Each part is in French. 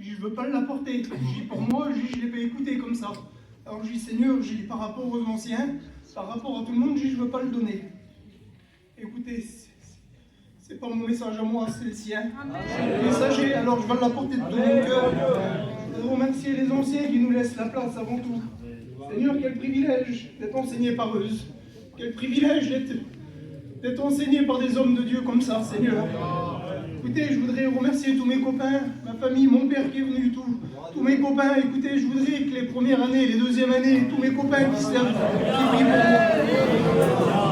Je dis, je veux pas l'apporter. Je dis, pour moi, je ne l'ai pas écouté comme ça. Alors je dis, Seigneur, je dis, par rapport aux anciens, par rapport à tout le monde, je dis, je veux pas le donner. Écoutez, c'est pas mon message à moi, c'est le sien. Le messager, alors je vais l'apporter de tout mon cœur. Je remercier les anciens qui nous laissent la place avant tout. Seigneur, quel privilège d'être enseigné par eux. Quel privilège d'être enseigné par des hommes de Dieu comme ça, Seigneur. Écoutez, je voudrais remercier tous mes copains, ma famille, mon père qui est venu, tous mes copains. Écoutez, je voudrais que les premières années, les deuxièmes années, tous mes copains qui servent, qui prient pour moi.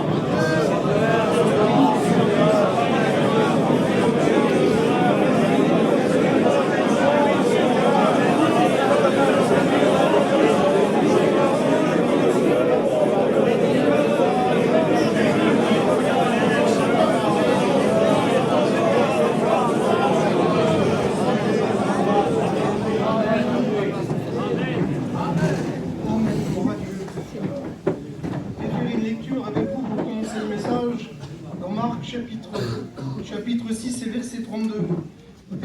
Chapitre 6 et verset 32.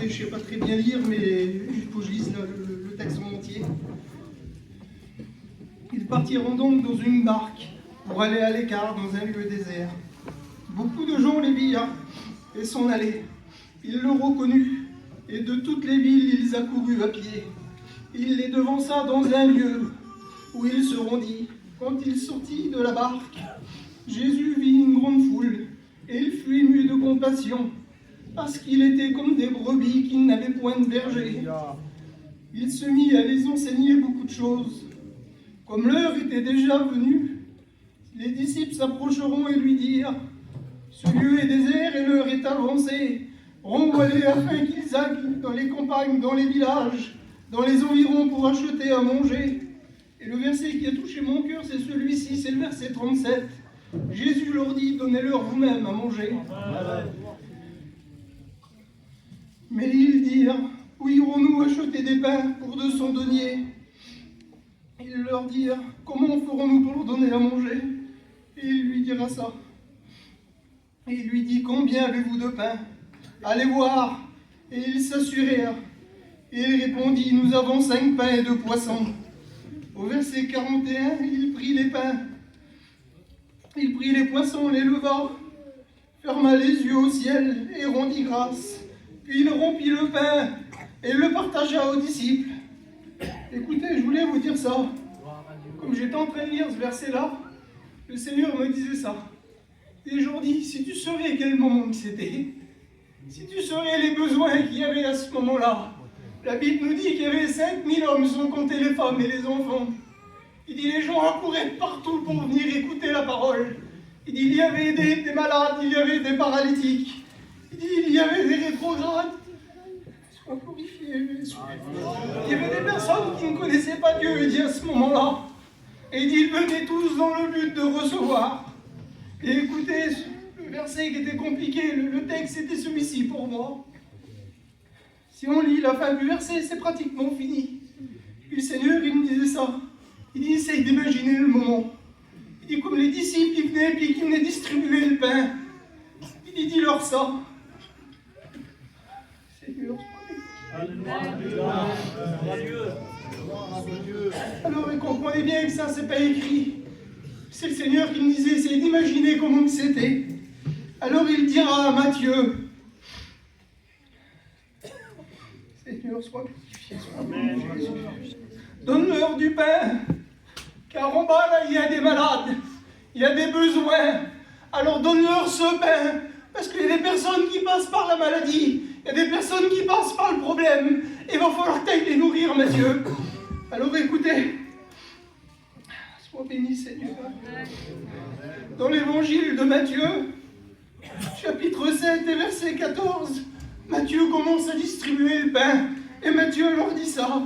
Et je ne sais pas très bien lire, mais il faut que je lise le texte en entier. Ils partiront donc dans une barque pour aller à l'écart dans un lieu désert. Beaucoup de gens les virent et s'en allaient. Il le reconnut, et de toutes les villes ils accoururent à pied. Il les devança dans un lieu où il se rendit. Quand il sortit de la barque, Jésus vit une grande foule, et il fut ému de compassion, parce qu'il était comme des brebis qui n'avaient point de berger. Il se mit à les enseigner beaucoup de choses. Comme l'heure était déjà venue, les disciples s'approcheront et lui dirent, « Ce lieu est désert et l'heure est avancée. Renvoie-les afin qu'ils aillent dans les campagnes, dans les villages, dans les environs pour acheter à manger. » Et le verset qui a touché mon cœur, c'est celui-ci, c'est le verset 37. Jésus leur dit, donnez-leur vous-même à manger. Mais ils dirent, où irons-nous acheter des pains pour 200 deniers? Ils leur dirent, comment ferons-nous pour leur donner à manger? Et il lui dira ça. Et il lui dit, combien avez-vous de pain? Allez voir. Et ils s'assurèrent. Et il répondit, nous avons 5 pains et 2 poissons. Au verset 41, il prit les pains. Il prit les poissons, les leva, ferma les yeux au ciel et rendit grâce. Puis il rompit le pain et le partagea aux disciples. Écoutez, je voulais vous dire ça. Comme j'étais en train de lire ce verset-là, le Seigneur me disait ça. Et je leur dis, si tu saurais quel moment que c'était, si tu saurais les besoins qu'il y avait à ce moment-là, la Bible nous dit qu'il y avait 5000 hommes sans compter les femmes et les enfants. Il dit, les gens accouraient partout pour venir écouter la parole. Il dit, il y avait des malades, il y avait des paralytiques. Il dit, il y avait des rétrogrades. Sois glorifié. Il y avait des personnes qui ne connaissaient pas Dieu, il dit, à ce moment-là. Et il dit, ils venaient tous dans le but de recevoir. Et écoutez, le verset qui était compliqué, le texte était celui-ci pour moi. Si on lit la fin du verset, c'est pratiquement fini. Puis le Seigneur, il me disait ça. Il dit, essaye d'imaginer le moment. Il dit, comme les disciples, ils venaient, puis qu'ils venaient distribuer le pain. Il dit, dis-leur ça. Seigneur, alors, et comprenez bien que ça, c'est pas écrit. C'est le Seigneur qui me disait, essaye d'imaginer comment c'était. Alors il dira à Matthieu, Seigneur, sois glorifié, sois glorifié. Donne-leur du pain. Car en bas, là, il y a des malades, il y a des besoins. Alors donne-leur ce pain, parce qu'il y a des personnes qui passent par la maladie, il y a des personnes qui passent par le problème. Il va falloir que tu ailles les nourrir, Matthieu. Alors écoutez, sois béni, Seigneur. Dans l'évangile de Matthieu, chapitre 7 et verset 14, Matthieu commence à distribuer le pain, et Matthieu leur dit ça.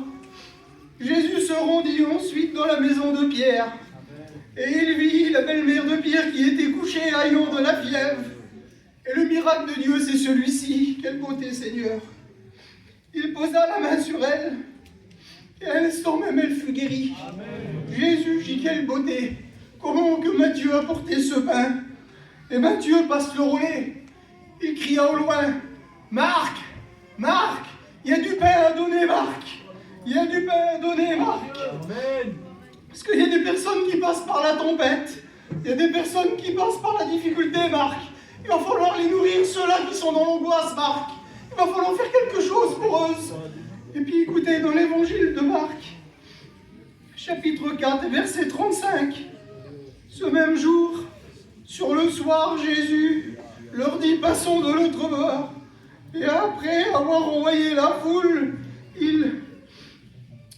Jésus se rendit ensuite dans la maison de Pierre, et il vit la belle-mère de Pierre qui était couchée ayant de la fièvre. Et le miracle de Dieu, c'est celui-ci. Quelle beauté, Seigneur. Il posa la main sur elle, et à l'instant même, elle fut guérie. Amen. Jésus, dit quelle beauté. Comment que Matthieu a porté ce pain. Et Matthieu passe le relais. Il cria au loin, Marc, Marc, il y a du pain à donner, Marc. Il y a du pain à donner, Marc. Amen. Parce qu'il y a des personnes qui passent par la tempête. Il y a des personnes qui passent par la difficulté, Marc. Il va falloir les nourrir, ceux-là qui sont dans l'angoisse, Marc. Il va falloir faire quelque chose pour eux. Et puis écoutez, dans l'évangile de Marc, chapitre 4, verset 35, ce même jour, sur le soir, Jésus leur dit « Passons de l'autre bord ». Et après avoir envoyé la foule,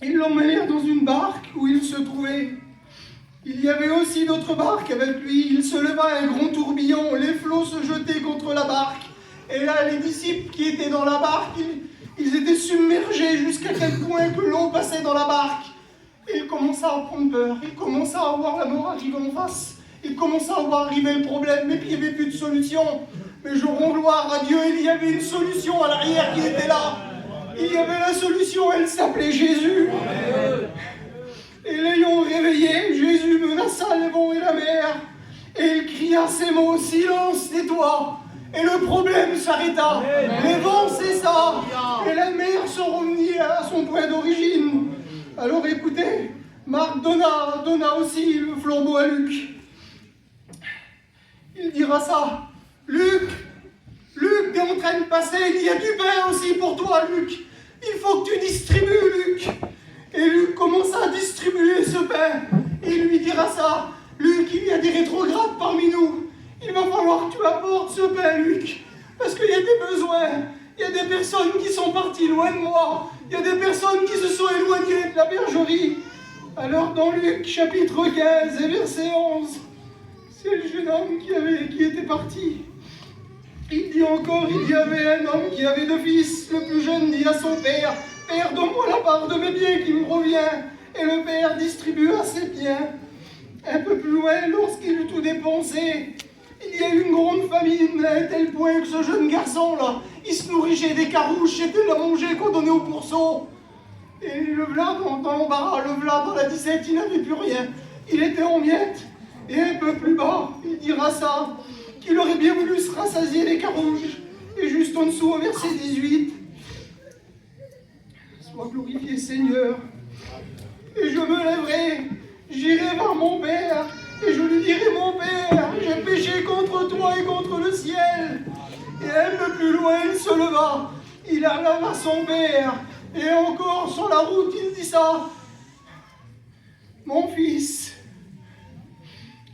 ils l'emmenèrent dans une barque où il se trouvait. Il y avait aussi d'autres barques avec lui. Il se leva un grand tourbillon, les flots se jetaient contre la barque. Et là, les disciples qui étaient dans la barque, ils étaient submergés jusqu'à tel point que l'eau passait dans la barque. Et ils commençaient à prendre peur. Ils commençaient à voir la mort arriver en face. Ils commençaient à voir arriver le problème. Et puis il n'y avait plus de solution. Mais je rends gloire à Dieu, il y avait une solution à l'arrière qui était là. Il y avait la solution, elle s'appelait Jésus. Et l'ayant réveillé, Jésus menaça les vents et la mer. Et il cria ces mots, « Silence, tais-toi !» Et le problème s'arrêta. Les vents cessa. Et la mer se revenit à son point d'origine. Alors écoutez, Marc donna aussi le flambeau à Luc. Il dira ça. Luc, t'es en train de passer, il y a du pain aussi pour toi, Luc. Il faut que tu distribues, Luc. Et Luc commença à distribuer ce pain. Et il lui dira ça. Luc, il y a des rétrogrades parmi nous. Il va falloir que tu apportes ce pain, Luc. Parce qu'il y a des besoins. Il y a des personnes qui sont parties loin de moi. Il y a des personnes qui se sont éloignées de la bergerie. Alors dans Luc, chapitre 15 et verset 11, c'est le jeune homme qui était parti. Il dit encore, il y avait un homme qui avait 2 fils. Le plus jeune dit à son père, « Père, donne-moi la part de mes biens qui me revient. » Et le père distribua ses biens. Un peu plus loin, lorsqu'il eut tout dépensé, il y a eu une grande famine, à un tel point que ce jeune garçon-là, il se nourrissait des carouches, c'était de la manger qu'on donnait au pourceau. Et le v'là dans l'embarras, le v'là dans la disette, il n'avait plus rien. Il était en miettes. Et un peu plus bas, il dira ça, qu'il aurait bien voulu se rassasier les carouches. Et juste en dessous, au verset 18, « Sois glorifié, Seigneur, et je me lèverai, j'irai vers mon Père, et je lui dirai, mon Père, j'ai péché contre toi et contre le ciel. » Et un peu plus loin, il se leva, il alla vers son Père, et encore sur la route, il dit ça, « Mon fils, »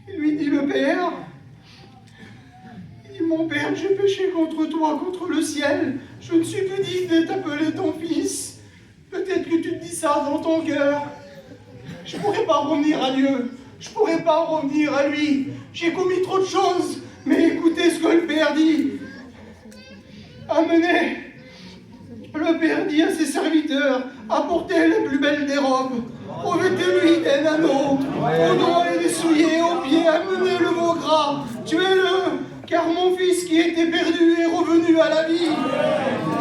il lui dit le Père, il dit, « Mon Père, j'ai péché contre toi, contre le ciel, je ne suis plus digne de t'appeler ton fils. » Peut-être que tu te dis ça dans ton cœur. Je ne pourrais pas revenir à Dieu. Je ne pourrais pas revenir à lui. J'ai commis trop de choses. Mais écoutez ce que le Père dit. Amenez. Le Père dit à ses serviteurs, apportez les plus belles des robes. Revêtez-lui d'un anneau. Aux doigts et les souliers, aux pieds, amenez le veau gras. Tuez-le. Car mon fils qui était perdu est revenu à la vie.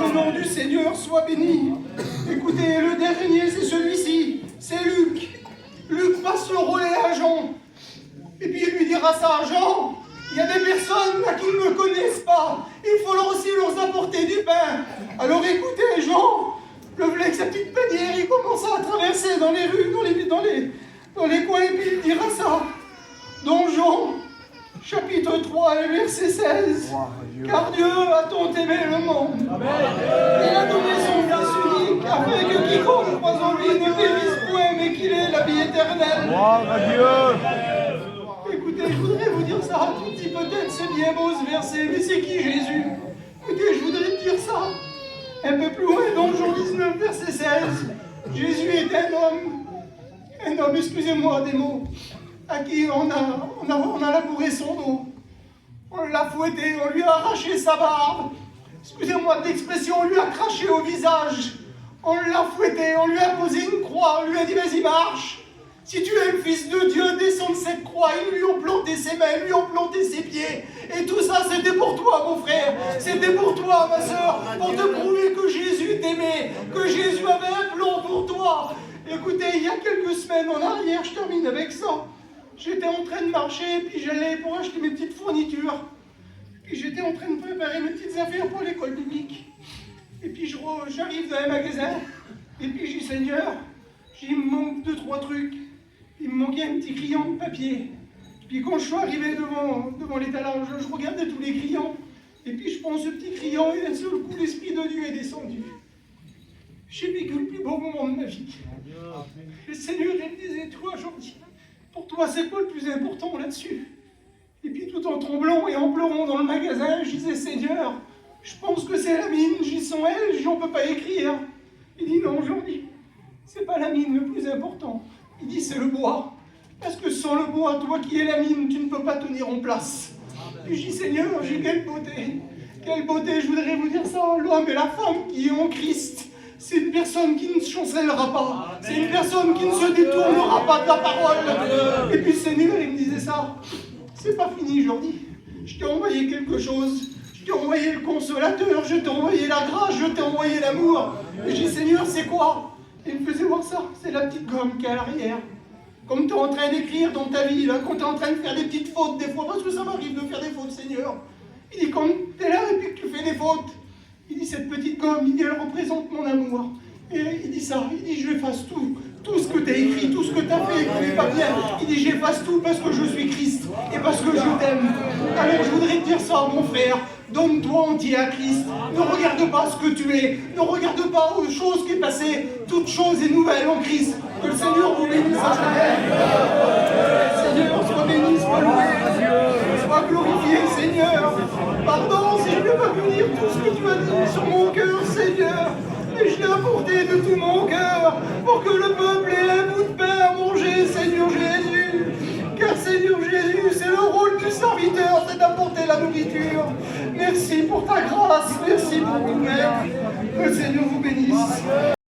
Le nom du Seigneur soit béni. Écoutez, le dernier, c'est celui-ci. C'est Luc. Luc passe le relais à Jean. Et puis il lui dira ça, Jean, il y a des personnes là qui ne me connaissent pas. Il faut leur aussi leur apporter du pain. Alors écoutez, Jean, le v'là avec sa petite panière, il commence à traverser dans les rues, dans les coins, et puis il dira ça. Dans Jean, chapitre 3 et verset 16. Car Dieu a tant aimé le monde. Il a donné son Fils unique, afin que quiconque croise en lui ne périsse point, mais qu'il ait la vie éternelle. Gloire à Dieu. Écoutez, je voudrais vous dire ça. Tu te dis peut-être c'est bien beau ce verset, mais c'est qui Jésus? Écoutez, je voudrais te dire ça. Un peu plus loin, dans Jean 19, verset 16, Jésus est un homme, excusez-moi des mots, à qui on a labouré son dos. On l'a fouetté, on lui a arraché sa barbe. Excusez-moi de l'expression, on lui a craché au visage. On l'a fouetté, on lui a posé une croix, on lui a dit vas-y marche. Si tu es le Fils de Dieu, descends de cette croix. Ils lui ont planté ses mains, ils lui ont planté ses pieds. Et tout ça, c'était pour toi, mon frère. C'était pour toi, ma soeur, pour te prouver que Jésus t'aimait, que Jésus avait un plan pour toi. Écoutez, il y a quelques semaines en arrière, je termine avec ça. J'étais en train de marcher, puis j'allais pour acheter mes petites fournitures. Puis j'étais en train de préparer mes petites affaires pour l'école biblique. Et puis j'arrive dans un magasin. Et puis j'ai dit, Seigneur, il me manque 2-3 trucs. Il me manquait un petit crayon de papier. Puis quand je suis arrivé devant l'étalage, je regardais tous les crayons. Et puis je prends ce petit crayon et d'un seul coup, l'Esprit de Dieu est descendu. J'ai vécu le plus beau moment de ma vie. Le Seigneur, il me disait, toi, Jordi, pour toi, c'est quoi le plus important là-dessus? Et puis tout en tremblant et en pleurant dans le magasin, je disais, Seigneur, je pense que c'est la mine, j'y sens elle, on ne peut pas écrire. Il dit, non, Jordi, c'est pas la mine le plus important. Il dit, c'est le bois. Parce que sans le bois, toi qui es la mine, tu ne peux pas tenir en place. Et je dis, Seigneur, j'ai quelle beauté. Quelle beauté, je voudrais vous dire ça. L'homme et la femme qui est en Christ, c'est une personne qui ne chancellera pas. C'est une personne qui ne se détournera pas de la parole. Et puis le Seigneur, il me disait ça. C'est pas fini, Jordi. Je t'ai envoyé quelque chose. Je t'ai envoyé le consolateur, je t'ai envoyé la grâce, je t'ai envoyé l'amour. Et je dis, Seigneur, c'est quoi? Et il me faisait voir ça. C'est la petite gomme qui est à l'arrière. Comme tu es en train d'écrire dans ta vie, là, quand tu es en train de faire des petites fautes des fois, parce que ça m'arrive de faire des fautes, Seigneur. Il dit, quand tu es là et puis que tu fais des fautes, il dit, cette petite gomme, il dit, elle représente mon amour. Et il dit ça, il dit, j'efface tout ce que tu as écrit, tout ce que tu as fait, qui n'est pas bien. Il dit, j'efface tout parce que je suis Christ et parce que je t'aime. Alors je voudrais te dire ça, mon frère, donne-toi entier à Christ. Ne regarde pas ce que tu es, ne regarde pas aux choses qui est passées. Toute chose est nouvelle en Christ. Que le Seigneur vous bénisse à jamais. Seigneur, sois béni, sois loué, sois glorifié, Seigneur. Pardon si je ne vais pas vous dire tout ce que tu as dit sur mon cœur, Seigneur. Mais je l'ai apporté de tout mon cœur pour que le peuple ait un bout de pain à manger, Seigneur Jésus. Car Seigneur Jésus, c'est le rôle du serviteur, c'est d'apporter la nourriture. Merci pour ta grâce, merci pour tout, Maître. Que le Seigneur vous bénisse.